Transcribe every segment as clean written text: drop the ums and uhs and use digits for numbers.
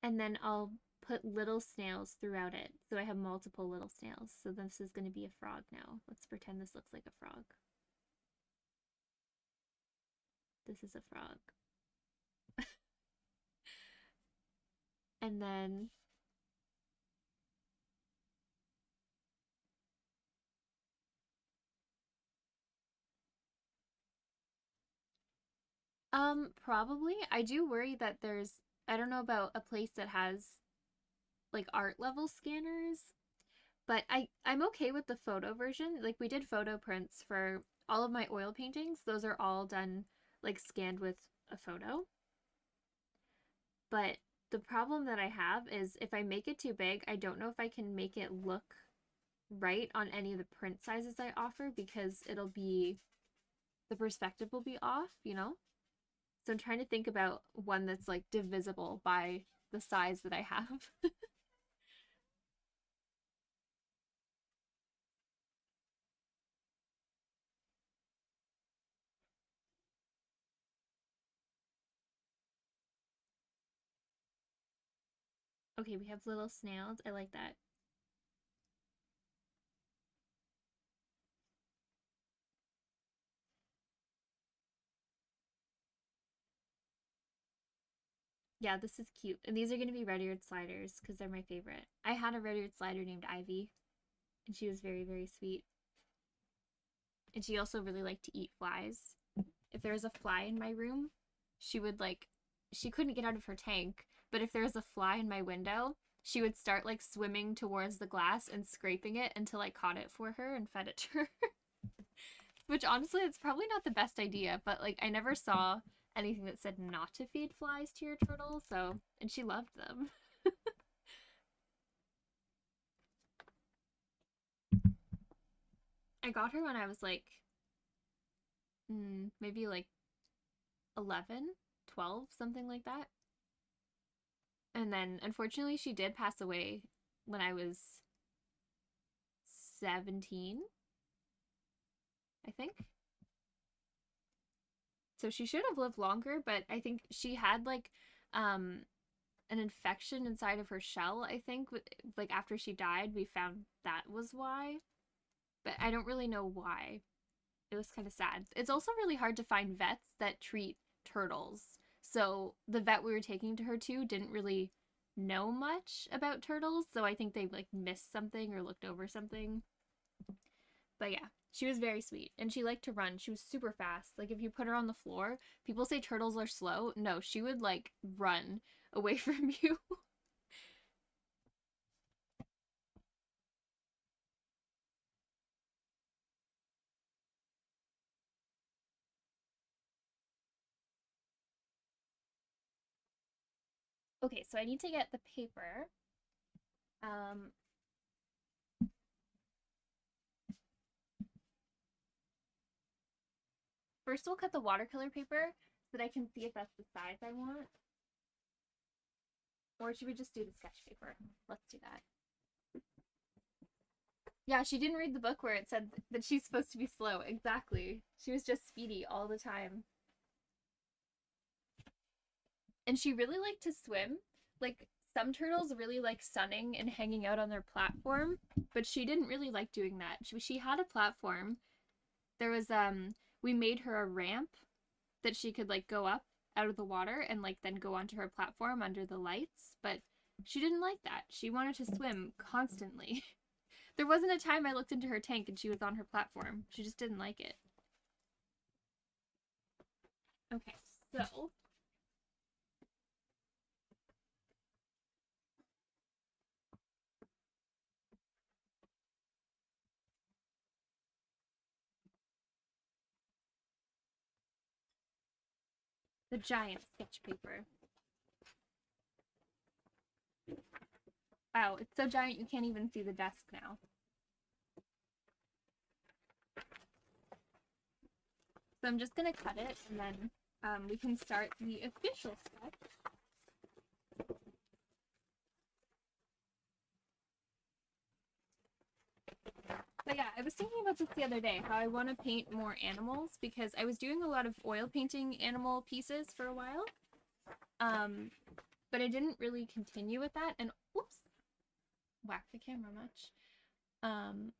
And then I'll put little snails throughout it. So I have multiple little snails. So this is going to be a frog now. Let's pretend this looks like a frog. This is a frog. And then probably I do worry that I don't know about a place that has like art level scanners, but I'm okay with the photo version. Like we did photo prints for all of my oil paintings. Those are all done like scanned with a photo. But the problem that I have is if I make it too big, I don't know if I can make it look right on any of the print sizes I offer because the perspective will be off, you know? So I'm trying to think about one that's like divisible by the size that I have. Okay, we have little snails. I like that. Yeah, this is cute. And these are going to be red-eared sliders because they're my favorite. I had a red-eared slider named Ivy, and she was very, very sweet. And she also really liked to eat flies. If there was a fly in my room, she would like, she couldn't get out of her tank, but if there was a fly in my window, she would start like swimming towards the glass and scraping it until I caught it for her and fed it to her. Which honestly, it's probably not the best idea, but like I never saw anything that said not to feed flies to your turtle, so, and she loved them. I got her when I was like, maybe like 11, 12, something like that. And then unfortunately, she did pass away when I was 17, I think. So she should have lived longer, but I think she had like um an infection inside of her shell, I think. Like after she died, we found that was why, but I don't really know why. It was kind of sad. It's also really hard to find vets that treat turtles. So the vet we were taking to her to didn't really know much about turtles, so I think they like missed something or looked over something. But yeah, she was very sweet and she liked to run. She was super fast. Like if you put her on the floor, people say turtles are slow. No, she would like run away from you. Okay, so I need to get the paper. Um, First we'll cut the watercolor paper so that I can see if that's the size I want. Or should we just do the sketch paper? Let's do that. Yeah, she didn't read the book where it said that she's supposed to be slow. Exactly. She was just speedy all the time. And she really liked to swim. Like some turtles really like sunning and hanging out on their platform, but she didn't really like doing that. She had a platform. There was we made her a ramp that she could like go up out of the water and like then go onto her platform under the lights, but she didn't like that. She wanted to swim constantly. There wasn't a time I looked into her tank and she was on her platform. She just didn't like it. Okay, so the giant sketch paper. Wow, it's so giant you can't even see the desk now. So I'm just gonna cut it and then we can start the official sketch. But yeah, I was thinking about this the other day, how I want to paint more animals because I was doing a lot of oil painting animal pieces for a while. Um, but I didn't really continue with that. And oops, whack the camera much. Um,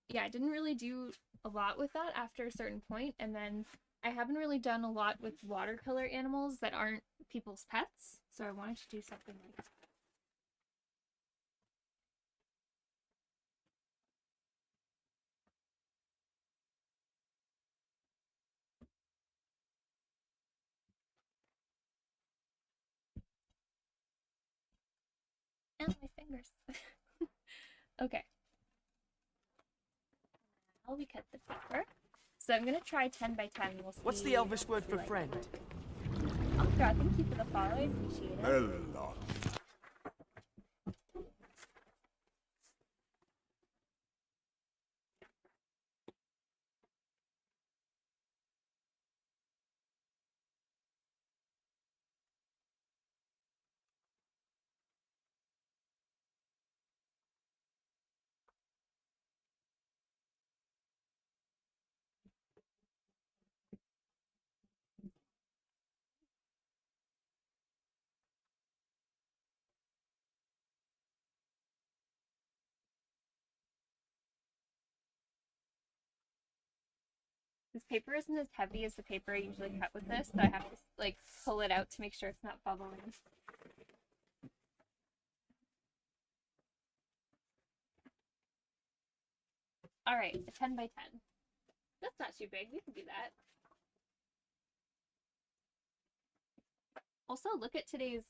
yeah, I didn't really do a lot with that after a certain point, and then I haven't really done a lot with watercolor animals that aren't people's pets, so I wanted to do something like that. And my fingers. Okay. Now we cut the paper. So I'm gonna try 10 by 10. We'll see. What's the Elvish word for friend? Oh god, thank you for the follow. I appreciate it. Hello. This paper isn't as heavy as the paper I usually cut with this, so I have to like pull it out to make sure it's not bubbling. All right, a 10 by 10. That's not too big. We can do that. Also, look at today's